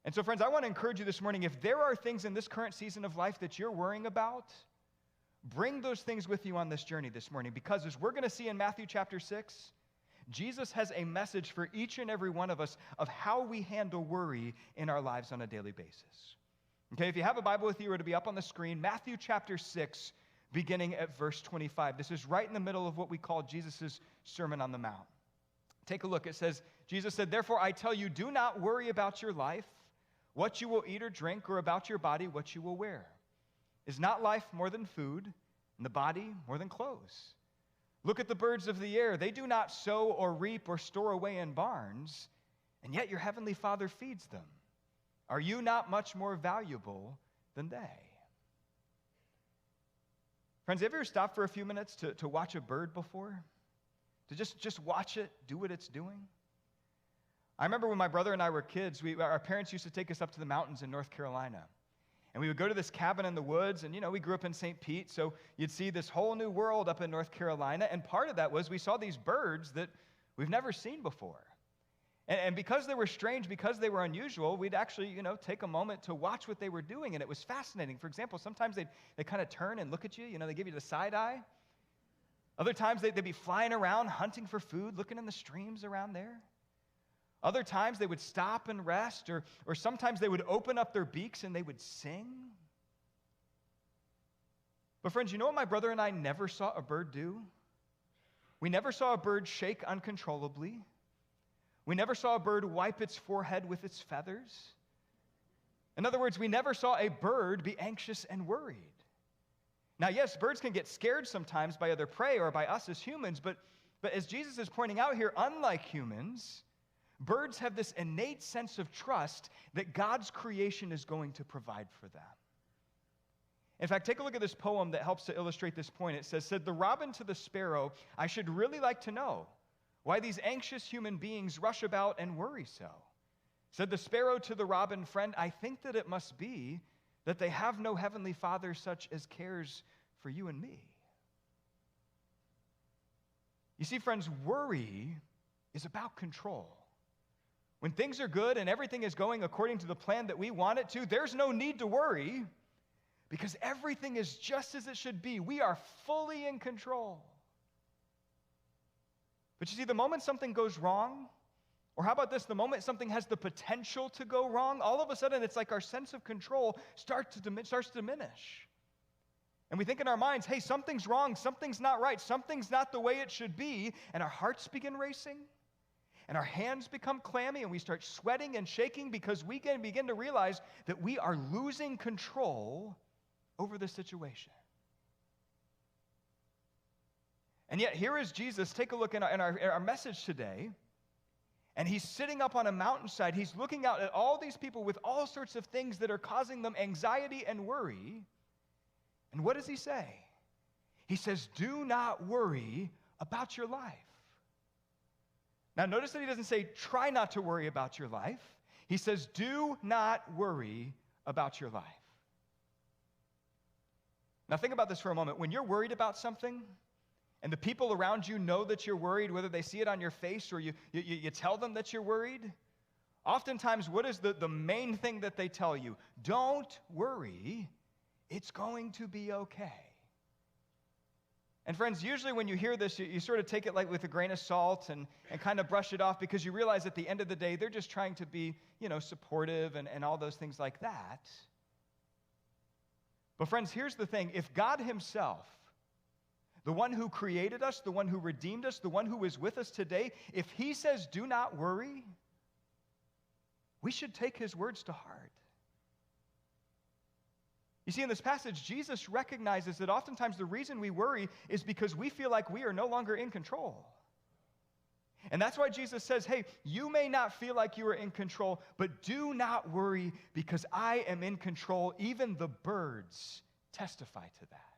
And so, friends, I want to encourage you this morning, if there are things in this current season of life that you're worrying about, bring those things with you on this journey this morning, because as we're going to see in Matthew chapter 6, Jesus has a message for each and every one of us of how we handle worry in our lives on a daily basis. Okay, if you have a Bible with you, it'll be up on the screen. Matthew chapter 6, beginning at verse 25. This is right in the middle of what we call Jesus' Sermon on the Mount. Take a look. It says, Jesus said, "Therefore I tell you, do not worry about your life, what you will eat or drink, or about your body, what you will wear. Is not life more than food, and the body more than clothes? Look at the birds of the air. They do not sow or reap or store away in barns, and yet your heavenly Father feeds them. Are you not much more valuable than they?" Friends, have you ever stopped for a few minutes to watch a bird before? To just watch it do what it's doing? I remember when my brother and I were kids, our parents used to take us up to the mountains in North Carolina. And we would go to this cabin in the woods, and we grew up in St. Pete, so you'd see this whole new world up in North Carolina, and part of that was we saw these birds that we've never seen before. And because they were strange, because they were unusual, we'd actually, take a moment to watch what they were doing, and it was fascinating. For example, sometimes they kind of turn and look at you, they give you the side eye. Other times they'd be flying around, hunting for food, looking in the streams around there. Other times they would stop and rest, or sometimes they would open up their beaks and they would sing. But friends, you know what my brother and I never saw a bird do? We never saw a bird shake uncontrollably. We never saw a bird wipe its forehead with its feathers. In other words, we never saw a bird be anxious and worried. Now, yes, birds can get scared sometimes by other prey or by us as humans, but as Jesus is pointing out here, unlike humans, birds have this innate sense of trust that God's creation is going to provide for them. In fact, take a look at this poem that helps to illustrate this point. It said the robin to the sparrow, "I should really like to know why these anxious human beings rush about and worry so." Said the sparrow to the robin, "Friend, I think that it must be that they have no heavenly Father such as cares for you and me." You see, friends, worry is about control. When things are good and everything is going according to the plan that we want it to, there's no need to worry because everything is just as it should be. We are fully in control. But you see, the moment something goes wrong, or how about this, the moment something has the potential to go wrong, all of a sudden it's like our sense of control starts to diminish. And we think in our minds, hey, something's wrong, something's not right, something's not the way it should be, and our hearts begin racing, and our hands become clammy, and we start sweating and shaking because we can begin to realize that we are losing control over the situation. And yet here is Jesus. Take a look in our message today. And he's sitting up on a mountainside. He's looking out at all these people with all sorts of things that are causing them anxiety and worry. And what does he say? He says, "Do not worry about your life." Now notice that he doesn't say, "Try not to worry about your life." He says, "Do not worry about your life." Now think about this for a moment. When you're worried about something, and the people around you know that you're worried, whether they see it on your face or you tell them that you're worried, oftentimes what is the main thing that they tell you? Don't worry, it's going to be okay. And friends, usually when you hear this, you sort of take it like with a grain of salt and kind of brush it off because you realize at the end of the day, they're just trying to be, supportive and all those things like that. But friends, here's the thing. If God himself, the one who created us, the one who redeemed us, the one who is with us today, if he says, "Do not worry," we should take his words to heart. You see, in this passage, Jesus recognizes that oftentimes the reason we worry is because we feel like we are no longer in control. And that's why Jesus says, hey, you may not feel like you are in control, but do not worry because I am in control. Even the birds testify to that.